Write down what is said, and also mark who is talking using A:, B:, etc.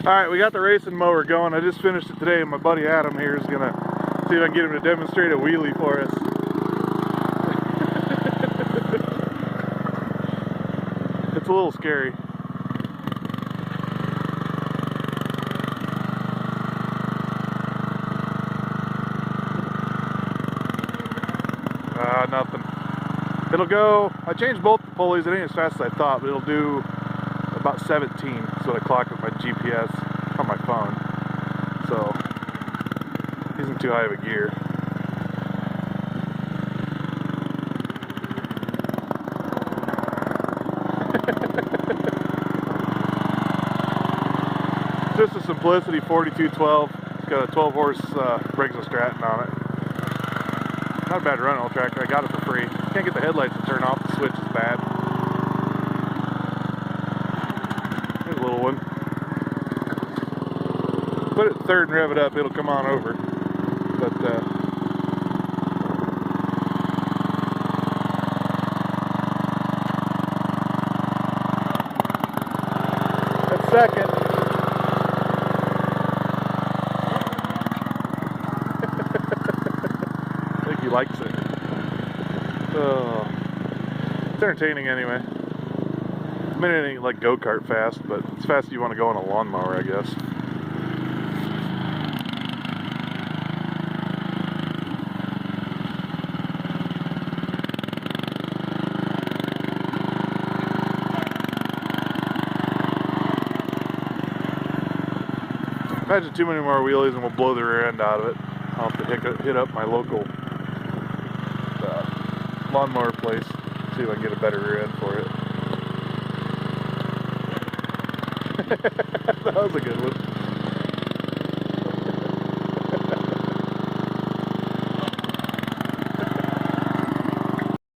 A: Alright, we got the racing mower going. I just finished it today and my buddy Adam here is gonna see if I can get him to demonstrate a wheelie for us. It's a little scary. Nothing. It'll go, I changed both the pulleys. It ain't as fast as I thought, but it'll do about 17. That's what I clocked with my GPS on my phone. So, isn't too high of a gear. Just a Simplicity 4212. It's got a 12 horse Briggs & Stratton on it. Not a bad rental tractor. I got it for free. Can't get the headlights to turn off. The switch is bad. There's a little one. Put it in third and rev it up. It'll come on over. But that's second. I think he likes it. Oh, it's entertaining anyway. I mean, it ain't like go-kart fast, but it's fast you want to go on a lawnmower, I guess. Imagine too many more wheelies and we'll blow the rear end out of it. I'll have to hit up my local lawnmower place, see if I can get a better rear end for it. That was a good one.